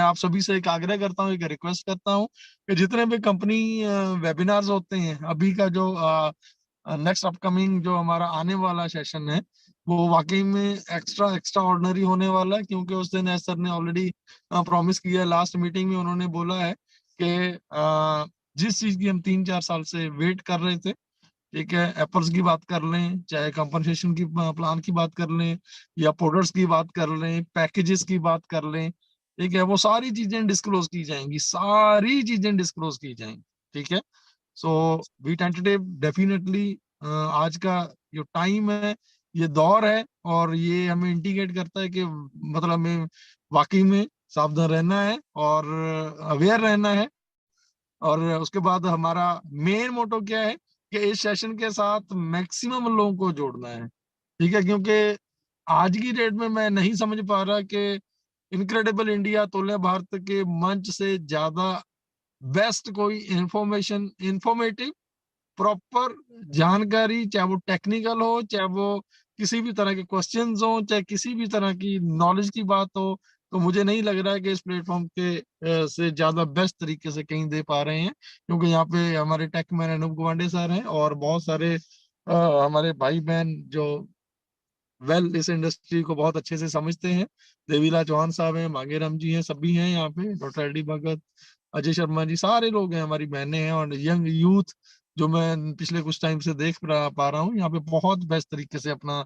आप सभी से एक आग्रह करता हूँ, एक रिक्वेस्ट करता हूँ कि जितने भी कंपनी वेबिनार्स होते हैं, अभी का जो नेक्स्ट अपकमिंग जो हमारा आने वाला सेशन है, वो वाकई में एक्स्ट्रा ऑर्डिनरी होने वाला है, क्योंकि उस दिन एस सर ने ऑलरेडी प्रॉमिस किया है, लास्ट मीटिंग में उन्होंने बोला है कि जिस चीज की हम 3-4 साल से वेट कर रहे थे, ठीक है, एपर्स की बात कर लें, चाहे कंपनसेशन की प्लान की बात कर लें, या प्रोडक्ट्स की बात कर लें, पैकेजेस की बात कर लें, ठीक है, वो सारी चीजें डिस्क्लोज की जाएंगी, सारी चीजें डिस्क्लोज की जाएंगी, ठीक है। सो वी टेंटेटिव डेफिनेटली आज का जो टाइम है, ये दौर है, और ये हमें इंडिकेट करता है कि मतलब हमें वाकई में सावधान रहना है और अवेयर रहना है। और उसके बाद हमारा मेन मोटो क्या है कि इस सेशन के साथ मैक्सिमम लोगों को जोड़ना है, ठीक है, क्योंकि आज की डेट में मैं नहीं समझ पा रहा कि इनक्रेडिबल इंडिया तोले भारत के मंच से ज्यादा बेस्ट कोई इंफॉर्मेटिव प्रॉपर जानकारी, चाहे वो टेक्निकल हो, चाहे वो किसी भी तरह के क्वेश्चंस हो, चाहे किसी भी तरह की नॉलेज की बात हो, तो मुझे नहीं लग रहा है कि इस प्लेटफॉर्म के से ज्यादा बेस्ट तरीके से कहीं दे पा रहे हैं, क्योंकि यहाँ पे हमारे टेक मैन अनूप गुवांडे सर हैं, और बहुत सारे हमारे भाई बहन जो इस इंडस्ट्री को बहुत अच्छे से समझते हैं। देवीला चौहान साहब हैं, मांगेराम जी हैं, सभी हैं यहाँ पे, डॉक्टर एल डी भगत, अजय शर्मा जी, सारे लोग हैं, हमारी बहनें हैं, और यंग यूथ जो मैं पिछले कुछ टाइम से देख पा रहा हूँ यहाँ पे बहुत बेस्ट तरीके से अपना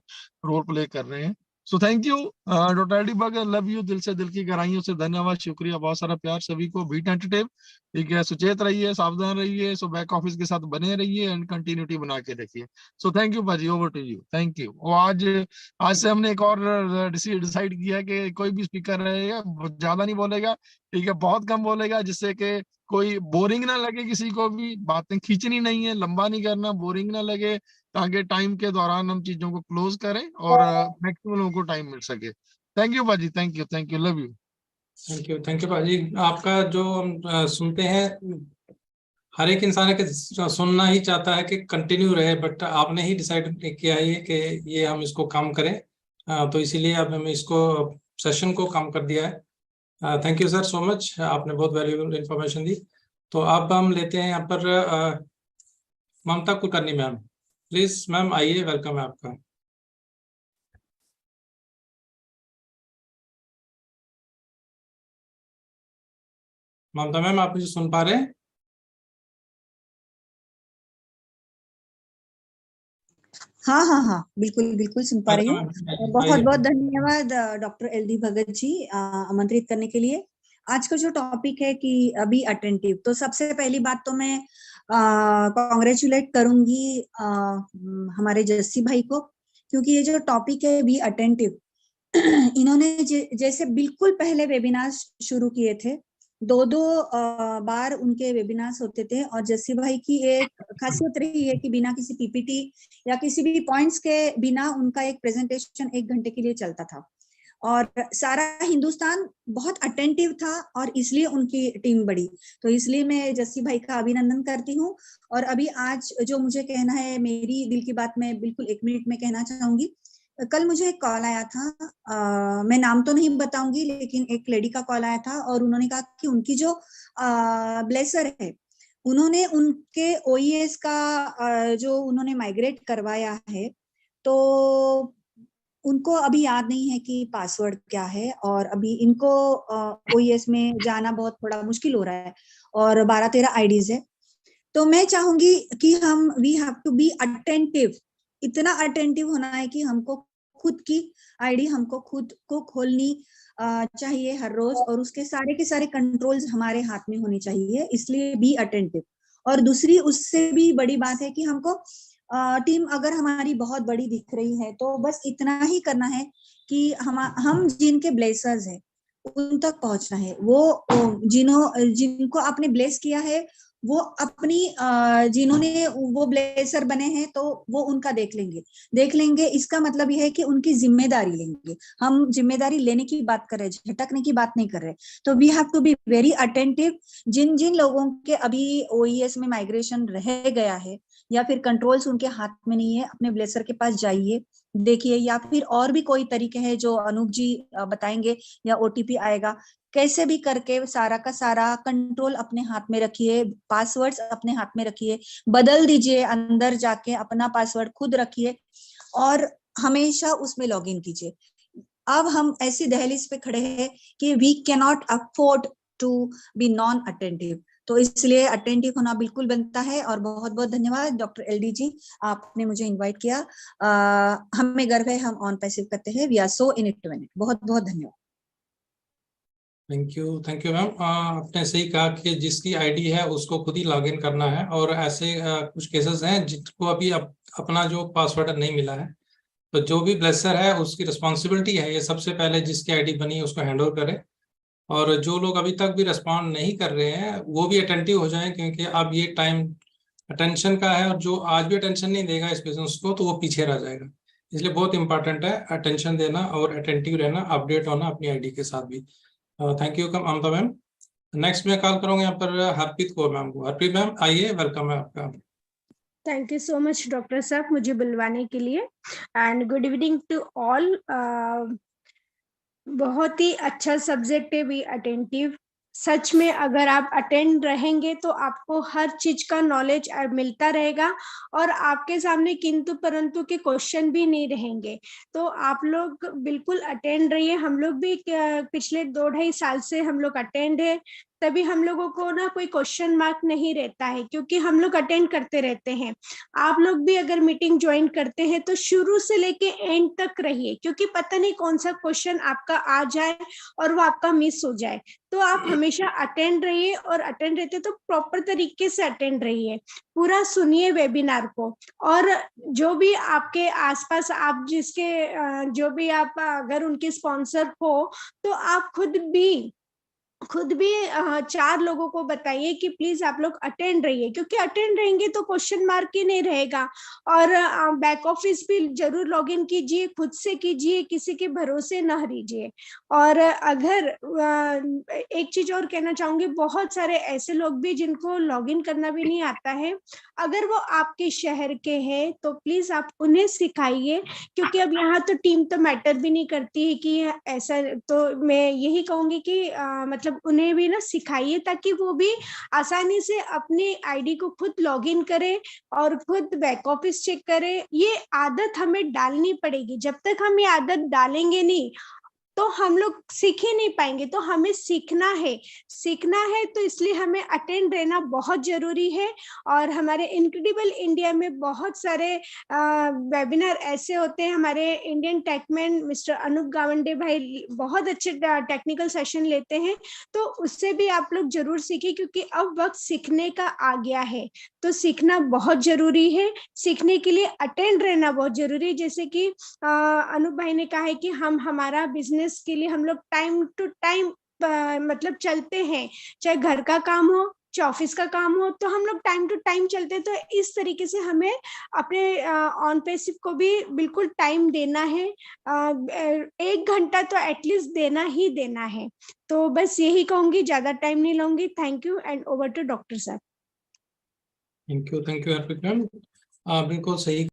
रोल प्ले कर रहे हैं। सो thank you doctor L D Bhagat, love you, दिल से, दिल की गहराइयों से धन्यवाद, शुक्रिया, बहुत सारा प्यार सभी को। बी टेंटेटिव, ठीक है, सुचेत रहिए, सावधान रहिए, सो बैक ऑफिस के साथ बने रहिए एंड कंटिन्यूटी बना के रखिए। सो थैंक यू भाजी, over to you, thank you. और आज से हमने एक और डिसाइड किया है कि कोई भी स्पीकर रहेगा ज्यादा नहीं बोलेगा, ठीक है, बहुत कम बोलेगा, जिससे कि कोई बोरिंग ना लगे, किसी को भी बातें खींचनी नहीं है, लंबा नहीं करना, बोरिंग ना लगे, ताकि टाइम के दौरान हम चीजों को क्लोज करें और मैक्सिमम लोगों को टाइम मिल सके। थैंक यू बाजी, thank you, love you. Thank you भाजी। आपका जो हम सुनते हैं, हर एक इंसान है कि सुनना ही चाहता है कि कंटिन्यू रहे, बट आपने ही डिसाइड किया है कि ये हम इसको कम करें, तो इसीलिए अब हम इसको सेशन को कम कर दिया है। Thank you sir so much, आपने बहुत वैल्यूएबल इंफॉर्मेशन दी। तो अब हम लेते हैं यहाँ पर ममता कुलकर्णी मैम, प्लीज मैम आइए, वेलकम है आपका। ममता मैम, आप मुझे सुन पा रहे हैं? हाँ हाँ हाँ, बिल्कुल बिल्कुल सुन पा रही हूँ। बहुत बहुत धन्यवाद doctor L D Bhagat ji आमंत्रित करने के लिए। आज का जो टॉपिक है कि अभी अटेंटिव, तो सबसे पहली बात तो मैं कॉन्ग्रेचुलेट करूंगी हमारे जस्सी भाई को, क्योंकि ये जो टॉपिक है बी अटेंटिव, इन्होंने जैसे बिल्कुल पहले वेबिनार शुरू किए थे, दो बार उनके वेबिनार्स होते थे, और जस्सी भाई की एक खासियत रही है कि बिना किसी पीपीटी या किसी भी पॉइंट्स के बिना उनका एक प्रेजेंटेशन 1 घंटे के लिए चलता था, और सारा हिंदुस्तान बहुत अटेंटिव था, और इसलिए उनकी टीम बढ़ी। तो इसलिए मैं जस्सी भाई का अभिनंदन करती हूँ। और अभी आज जो मुझे कहना है, मेरी दिल की बात मैं बिल्कुल 1 मिनट में कहना चाहूंगी। कल मुझे एक कॉल आया था, मैं नाम तो नहीं बताऊंगी, लेकिन एक लेडी का कॉल आया था, और उन्होंने कहा कि उनकी जो ब्लेसर है, उन्होंने उनके ओईएस का जो उन्होंने माइग्रेट करवाया है, तो उनको अभी याद नहीं है कि पासवर्ड क्या है, और अभी इनको ओईएस में जाना बहुत थोड़ा मुश्किल हो रहा है, और 12-13 आईडीज है। तो मैं चाहूंगी कि we have to be attentive, इतना अटेंटिव होना है कि हमको खुद की आईडी हमको खुद को खोलनी चाहिए हर रोज, और उसके सारे के सारे कंट्रोल्स हमारे हाथ में होने चाहिए, इसलिए बी अटेंटिव। और दूसरी उससे भी बड़ी बात है कि हमको टीम अगर हमारी बहुत बड़ी दिख रही है, तो बस इतना ही करना है कि हम जिनके ब्लेसर्स है उन तक पहुंचना है। वो जिनको आपने ब्लेस किया है, वो अपनी जिन्होंने वो ब्लेसर बने हैं, तो वो उनका देख लेंगे। इसका मतलब यह है कि उनकी जिम्मेदारी लेंगे। हम जिम्मेदारी लेने की बात कर रहे हैं, झटकने की बात नहीं कर रहे। तो we have to be very attentive. जिन जिन लोगों के अभी ओईएस में माइग्रेशन रह गया है, या फिर कंट्रोल्स उनके हाथ में नहीं है, अपने ब्लेसर के पास जाइए, देखिए, या फिर और भी कोई तरीके हैं जो अनूप जी बताएंगे, या ओटीपी आएगा, कैसे भी करके सारा का सारा कंट्रोल अपने हाथ में रखिए, पासवर्ड्स अपने हाथ में रखिए, बदल दीजिए, अंदर जाके अपना पासवर्ड खुद रखिए और हमेशा उसमें लॉगिन कीजिए। अब हम ऐसी दहलीज पे खड़े हैं कि we can not afford to be non attentive, तो इसलिए अटेंटिव होना बिल्कुल बनता है। और बहुत बहुत धन्यवाद डॉक्टर एलडी जी, आपने मुझे इनवाइट किया। हमें गर्व है, हम ऑन पैसिव करते हैं, we are so in it to win it. बहुत बहुत धन्यवाद। Thank you ma'am. आपने सही कहा कि जिसकी आईडी है उसको खुद ही लॉगिन करना है, और ऐसे कुछ केसेस हैं जिनको अभी अपना जो पासवर्ड नहीं मिला है, तो जो भी ब्लेसर है उसकी रिस्पॉन्सिबिलिटी है ये सबसे पहले जिसकी आईडी बनी है उसको हैंड ओवर करे। और जो लोग अभी तक भी रिस्पॉन्ड नहीं कर रहे हैं वो भी अटेंटिव हो जाएं, क्योंकि अब ये टाइम अटेंशन का है, और जो आज भी अटेंशन नहीं देगा इस बिजनेस को तो वो पीछे रह जाएगा। इसलिए बहुत इंपॉर्टेंट है अटेंशन देना और अटेंटिव रहना, अपडेट होना अपनी आईडी के साथ भी। Thank you Mamata ma'am. Next मैं कॉल करूंगा यहाँ पर हरप्रीत कौर मैम को। हरप्रीत मैम आइए, वेलकम है आपका। Thank you so much doctor साहब मुझे बुलवाने के लिए, and good evening to all. बहुत ही अच्छा सब्जेक्ट है बी अटेंटिव। सच में अगर आप अटेंड रहेंगे तो आपको हर चीज का नॉलेज मिलता रहेगा और आपके सामने किंतु परंतु के क्वेश्चन भी नहीं रहेंगे। तो आप लोग बिल्कुल अटेंड रहिए। हम लोग भी पिछले 2-2.5 साल से हम लोग अटेंड है, तभी हम लोगों को ना कोई क्वेश्चन मार्क नहीं रहता है, क्योंकि हम लोग अटेंड करते रहते हैं। आप लोग भी अगर मीटिंग ज्वाइन करते हैं तो शुरू से लेके एंड तक रहिए, क्योंकि पता नहीं कौन सा क्वेश्चन आपका आ जाए और वो आपका मिस हो जाए। तो आप हमेशा अटेंड रहिए, और अटेंड रहते तो प्रॉपर तरीके से अटेंड रहिए, पूरा सुनिए वेबिनार को। और जो भी आपके आसपास आप जिसके जो भी आप अगर उनके स्पॉन्सर हो तो आप खुद भी 4 लोगों को बताइए कि प्लीज आप लोग अटेंड रहिए, क्योंकि अटेंड रहेंगे तो क्वेश्चन मार्क ही नहीं रहेगा। और बैक ऑफिस भी जरूर लॉगिन कीजिए, खुद से कीजिए, किसी के भरोसे न रहिए। और अगर एक चीज और कहना चाहूंगी, बहुत सारे ऐसे लोग भी जिनको लॉगिन करना भी नहीं आता है, अगर वो आपके शहर के हैं तो प्लीज आप उन्हें सिखाइए, क्योंकि अब यहाँ तो टीम तो मैटर भी नहीं करती है कि ऐसा। तो मैं यही कहूंगी कि मतलब उन्हें भी ना सिखाइए, ताकि वो भी आसानी से अपनी आईडी को खुद लॉगिन करे और खुद बैक ऑफिस चेक करे। ये आदत हमें डालनी पड़ेगी। जब तक हम ये आदत डालेंगे नहीं तो हम लोग सीख ही नहीं पाएंगे। तो हमें सीखना है, तो इसलिए हमें अटेंड रहना बहुत जरूरी है। और हमारे इनक्रेडिबल इंडिया में बहुत सारे वेबिनार ऐसे होते हैं। हमारे Indian tech man mister Anup Gawande भाई बहुत अच्छे टेक्निकल सेशन लेते हैं, तो उससे भी आप लोग जरूर सीखें, क्योंकि अब वक्त सीखने का आ गया है। तो सीखना बहुत जरूरी है, सीखने के लिए अटेंड रहना बहुत जरूरी है। जैसे कि अनूप भाई ने कहा है कि हमारा बिजनेस के लिए हम लोग टाइम टू टाइम मतलब चलते हैं, चाहे घर का काम हो चाहे ऑफिस का काम हो, तो हम लोग टाइम टू टाइम चलते हैं। तो इस तरीके से हमें अपने ऑन पैसिव को भी बिल्कुल टाइम देना है। 1 घंटा तो एटलीस्ट देना ही देना है। तो बस यही कहूंगी, ज्यादा टाइम नहीं लूंगी। Thank you, and over to doctor साहब। Thank you Harpreet ma'am. बिल्कुल सही